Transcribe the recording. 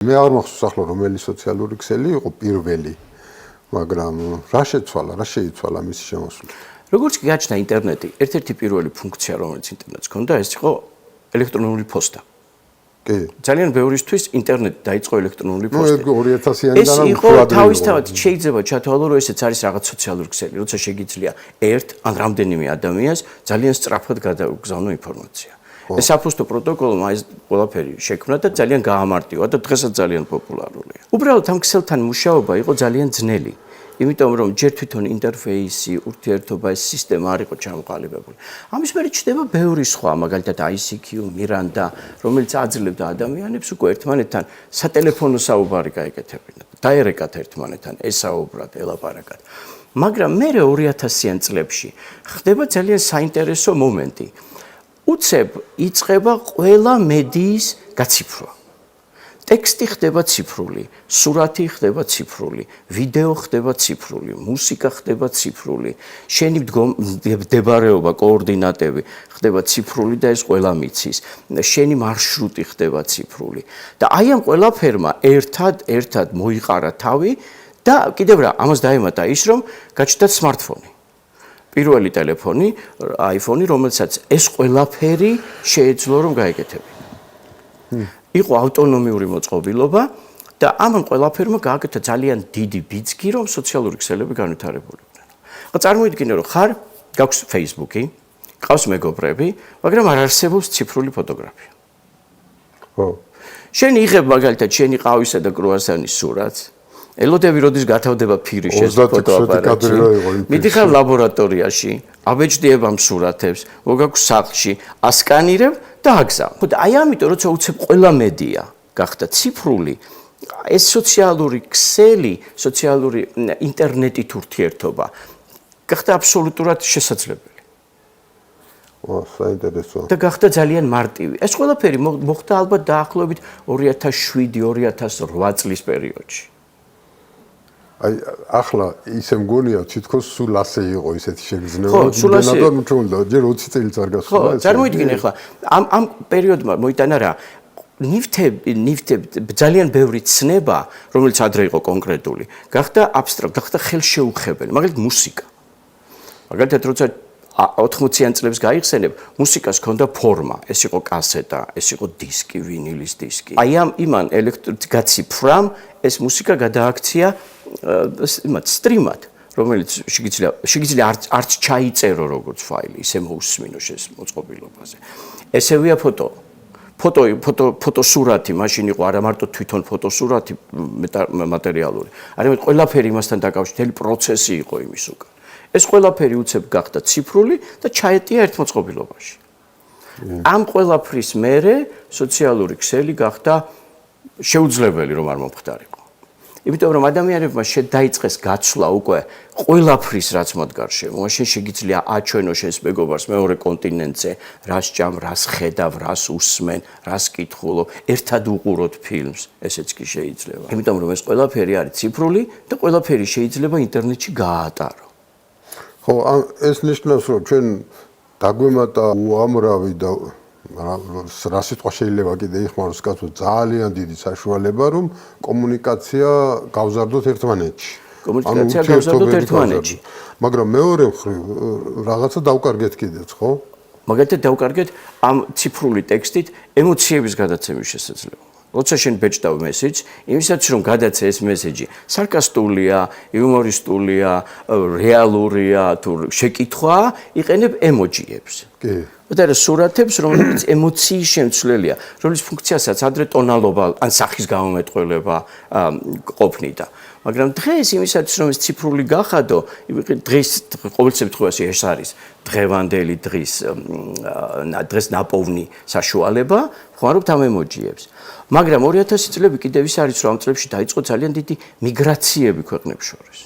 მე არ მახსოვს ახლა რომელი სოციალური ქსელი იყო პირველი, მაგრამ რა შეცვალა, რა შეიცვალა მისი შემოსვლით? როგორც კი გაჩნდა ინტერნეტი, ერთ-ერთი პირველი ფუნქცია, რომელიც ინტერნეტს ჰქონდა, ეს იყო ელექტრონული პოსტა. კი. ძალიან ბევრისთვის ინტერნეტი დაიწყო ელექტრონული პოსტით. ნუ 2000-იანიდან ეს იყო თავისთავად შეიძლება ჩათვალო, რომ ესეც არის რაღაც სოციალური ქსელი, როცა შეგიძლია ერთ ან რამდენიმე ადამიანს ძალიან სწრაფად გადაგზავნო ინფორმაცია. ეს საფოსტო პროტოკოლმა ეს ყველაფერი შექმნა და ძალიან გაამარტივა და დღესაც ძალიან პოპულარულია. უბრალოდ ამ ქსელთან მუშაობა იყო ძალიან ძნელი. იმიტომ რომ ჯერ თვითონ ინტერფეისი, ურთიერთობა, ეს სისტემა არ იყო ჩამოყალიბებული. ამის მერე ჩნდება ბევრი სხვა, მაგალითად ICQ, Miranda, რომელიც აძლევდა ადამიანებს უკვე ერთმანეთთან სატელეფონო საუბარი გაეკეთებინათ, დაერეკათ ერთმანეთთან, ესაუბრათ, ელაპარაკათ. მაგრამ მერე 2000-იან წლებში ხდება ძალიან საინტერესო მომენტი. უცებ იწყება ყველა მედიის გაციფრვა. ტექსტი ხდება ციფრული, სურათი ხდება ციფრული, ვიდეო ხდება ციფრული, მუსიკა ხდება ციფრული, შენი მდებარეობა, კოორდინატები ხდება ციფრული და ეს ყველა მიცის. შენი მარშრუტი ხდება ციფრული. და აი ამ ყველაფერმა ერთად მოიყარა თავი და კიდევ რა, ამას დაემატა ის, რომ გაჩნდა smartphone. პირველი ტელეფონი, iPhone, რომელსაც ეს ყველაფერი შეეძლო რომ გაეკეთებინა. იყო ავტონომიური მოწყობილობა და ამან ყველაფერმა გააკეთა ძალიან დიდი ბიძგი, რომ სოციალური ქსელები განვითარებულიყვნენ. ახლა წარმოიდგინე, რომ ხარ, გაქვს Facebook-ი, ყავს მეგობრები, მაგრამ არ არსებობს ციფრული ფოტოგრაფია. ხო. შენ იღებ მაგალითად შენი ყავისა და კრუასანის სურათს, ელოდები როდის გათავდება ფირიშეს ფოტოაპარატში. მიდიხარ ლაბორატორიაში, აბეჭდიებ ამ სურათებს, მოგაქვს სახლში, ასკანირებ და აგზავ. ხო და აი ამიტომ როცა უცებ ყველა მედია გახდა ციფრული, ეს სოციალური ქსელი, სოციალური ინტერნეტით ურთიერთობა გახდა აბსოლუტურად შესაძლებელი. საინტერესო. და გახდა ძალიან მარტივი. ეს ყველაფერი მოხდა ალბათ დაახლოებით 2007-2008 წლის პერიოდში. აი ახლა ისე მგონია თითქოს სულ ასე იყო ისეთი შეგრძნება. ხო, სულ ასე. ჯერ 20 წელიც არ გასულა ეს. ხო, წარმოიდგინე ახლა ამ პერიოდმა მოიტანა რა ნივთები ძალიან ბევრი ცნება, რომელიც ადრე იყო კონკრეტული, გახდა აბსტრაქტ, გახდა ხელშეუხებელი, მაგალითად მუსიკა. მაგალითად როცა 80-იან წლებს გაიხსენებ, მუსიკას ჰქონდა ფორმა, ეს იყო კასეტა, ეს იყო დისკი, ვინილის დისკი. აი ამ იმან გაციფრამ ეს მუსიკა გადააქცია იმათ სტრიმად, რომელიც შეგიძლია არც ჩაიწერო როგორც ფაილი, ისე მოусმინო შეს მოწყობილობაზე. ესევეა ფოტოსურათი, მაშინ იყო არა მარტო თვითონ ფოტოსურათი მატერიალური, არამედ ყველაფერი იმასთან დაკავშირებული პროცესი იყო იმის უკან. ეს ყველაფერი უცებ გახდა ციფრული და ჩაეტია ერთ მოწყობილობაში. ამ ყველაფრის მერე სოციალური ქსელი გახდა შეუძლებელი რომ არ მომხდარიყო. იმიტომ რომ ადამიანებმა დაიწყეს გაცვლა უკვე ყველაფრის რაც მათ გარშემო, მაშინ შეგიძლია აჩვენო შენს მეგობარს მეორე კონტინენტზე, რას ჭამ, რას ხედავ, რას უსმენ, რას კითხულობ, ერთად უყუროთ ფილმს, ესეც კი შეიძლება. იმიტომ რომ ეს ყველაფერი არის ციფრული და ყველაფერი შეიძლება ინტერნეტში გააატარო. ხო, ეს ნიშნავს, რომ ჩვენ დაგვემატა უამრავი და რა სიტყვა შეიძლება კიდე იხმაროს კაცო ძალიან დიდი საშუალება, რომ კომუნიკაცია გავზარდოთ ერთმანეთში. კომუნიკაცია გავზარდოთ ერთმანეთში. მაგრამ მეორე მხრივ რაღაცა დავკარგეთ კიდეც, ხო? მაგალითად დავკარგეთ ამ ციფრული ტექსტით ემოციების გადაცემის შესაძლებლობა. როცა შენ ბეჭდავ მესეჯს, იმისაც რომ გადაცე ეს მესეჯი სარკასტულია, იუმორისტულია, რეალურია თუ შეკითხვაა, იყენებ ემოჯიებს. კი. და სურათებს, რომელიც ემოციის შემცვლელია, რომლის ფუნქციასაც ადრე ტონალობა ან სახის გამომეტყველება ყოფნიდა. მაგრამ დღეს იმისაც რომ ეს ციფრული გახადო, დღეს ყოველ შემთხვევაში ეს არის დღევანდელი დღეს ნაპოვნი საშუალება, ხმარობთ ამ ემოჯიებს. მაგრამ 2000 წლები კიდევ ის არის, რომ ამ წლებში დაიწყო ძალიან დიდი მიგრაციები ქვეყნებს შორის.